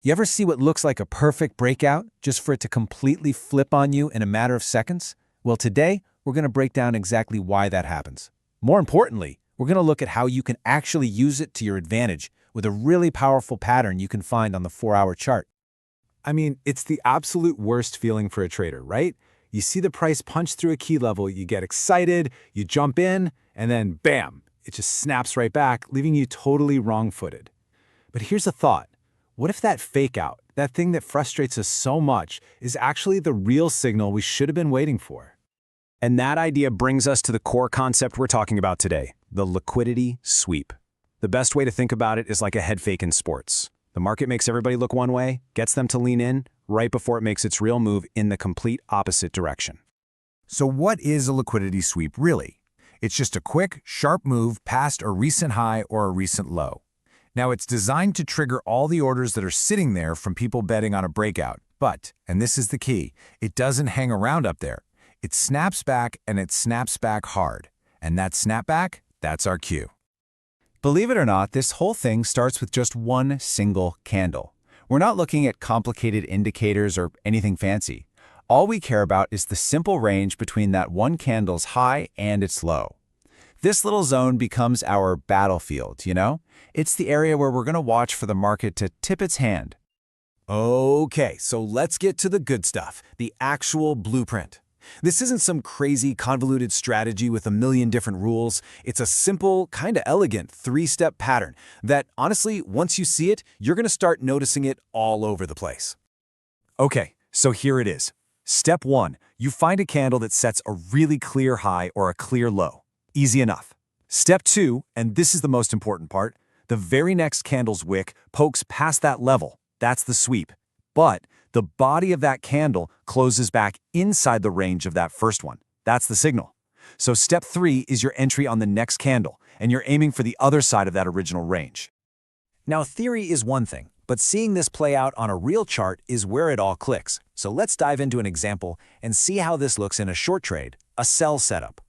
You ever see what looks like a perfect breakout just for it to completely flip on you in a matter of seconds? Well, today, we're going to break down exactly why that happens. More importantly, we're going to look at how you can actually use it to your advantage with a really powerful pattern you can find on the 4-hour chart. I mean, it's the absolute worst feeling for a trader, right? You see the price punch through a key level, you get excited, you jump in, and then bam, it just snaps right back, leaving you totally wrong-footed. But here's a thought. What if that fake out, that thing that frustrates us so much, is actually the real signal we should have been waiting for? And that idea brings us to the core concept we're talking about today, the liquidity sweep. The best way to think about it is like a head fake in sports. The market makes everybody look one way, gets them to lean in, right before it makes its real move in the complete opposite direction. So what is a liquidity sweep really? It's just a quick, sharp move past a recent high or a recent low. Now, it's designed to trigger all the orders that are sitting there from people betting on a breakout. But, and this is the key, it doesn't hang around up there. It snaps back, and it snaps back hard. And that snapback, that's our cue. Believe it or not, this whole thing starts with just one single candle. We're not looking at complicated indicators or anything fancy. All we care about is the simple range between that one candle's high and its low. This little zone becomes our battlefield, you know? It's the area where we're going to watch for the market to tip its hand. Okay, so let's get to the good stuff, the actual blueprint. This isn't some crazy convoluted strategy with a million different rules. It's a simple, kind of elegant 3-step pattern that, honestly, once you see it, you're going to start noticing it all over the place. Okay, so here it is. Step 1, you find a candle that sets a really clear high or a clear low. Easy enough. Step 2, and this is the most important part, the very next candle's wick pokes past that level. That's the sweep. But the body of that candle closes back inside the range of that first one. That's the signal. So step 3 is your entry on the next candle, and you're aiming for the other side of that original range. Now, theory is one thing, but seeing this play out on a real chart is where it all clicks. So let's dive into an example and see how this looks in a short trade, a sell setup.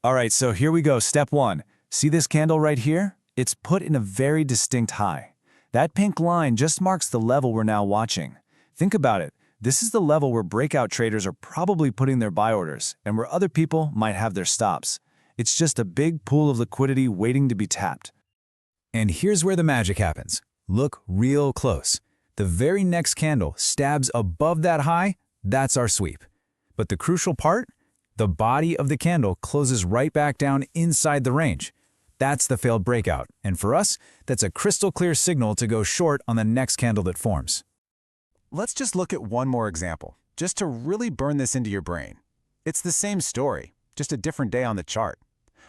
All right, so here we go. Step 1. See this candle right here? It's put in a very distinct high. That pink line just marks the level we're now watching. Think about it. This is the level where breakout traders are probably putting their buy orders and where other people might have their stops. It's just a big pool of liquidity waiting to be tapped. And here's where the magic happens. Look real close. The very next candle stabs above that high. That's our sweep. But the crucial part? The body of the candle closes right back down inside the range. That's the failed breakout, and for us, that's a crystal clear signal to go short on the next candle that forms. Let's just look at one more example, just to really burn this into your brain. It's the same story, just a different day on the chart.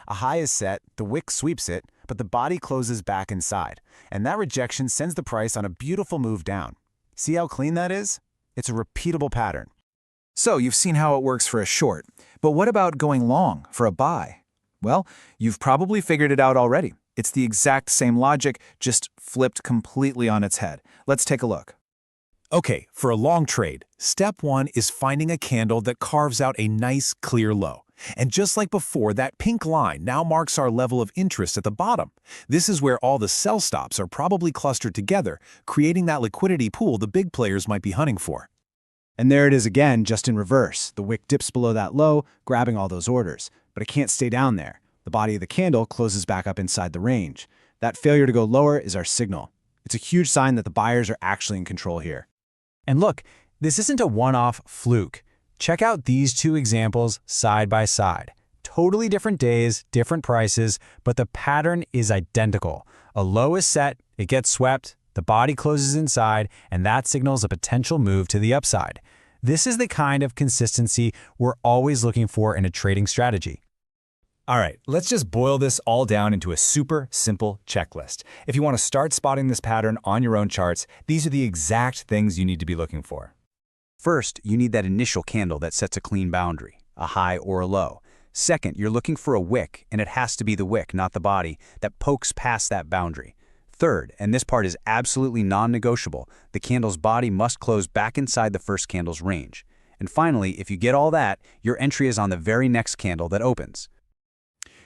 A high is set, the wick sweeps it, but the body closes back inside, and that rejection sends the price on a beautiful move down. See how clean that is? It's a repeatable pattern. So you've seen how it works for a short, but what about going long for a buy? Well, you've probably figured it out already. It's the exact same logic, just flipped completely on its head. Let's take a look. Okay, for a long trade, step 1 is finding a candle that carves out a nice, clear low. And just like before, that pink line now marks our level of interest at the bottom. This is where all the sell stops are probably clustered together, creating that liquidity pool the big players might be hunting for. And there it is again, just in reverse. The wick dips below that low, grabbing all those orders. But it can't stay down there. The body of the candle closes back up inside the range. That failure to go lower is our signal. It's a huge sign that the buyers are actually in control here. And look, this isn't a one-off fluke. Check out these two examples side by side. Totally different days, different prices, but the pattern is identical. A low is set, it gets swept, the body closes inside, and that signals a potential move to the upside. This is the kind of consistency we're always looking for in a trading strategy. All right, let's just boil this all down into a super simple checklist. If you want to start spotting this pattern on your own charts, these are the exact things you need to be looking for. First, you need that initial candle that sets a clean boundary, a high or a low. Second, you're looking for a wick, and it has to be the wick, not the body, that pokes past that boundary. Third, and this part is absolutely non-negotiable, the candle's body must close back inside the first candle's range. And finally, if you get all that, your entry is on the very next candle that opens.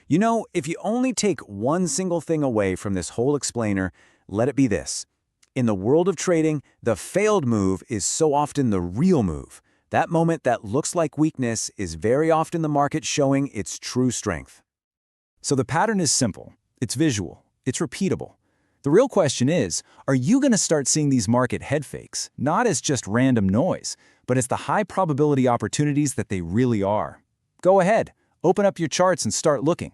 You know, if you only take one single thing away from this whole explainer, let it be this. In the world of trading, the failed move is so often the real move. That moment that looks like weakness is very often the market showing its true strength. So the pattern is simple. It's visual. It's repeatable. The real question is, are you going to start seeing these market head fakes, not as just random noise, but as the high probability opportunities that they really are? Go ahead, open up your charts and start looking.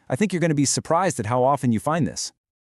I think you're going to be surprised at how often you find this.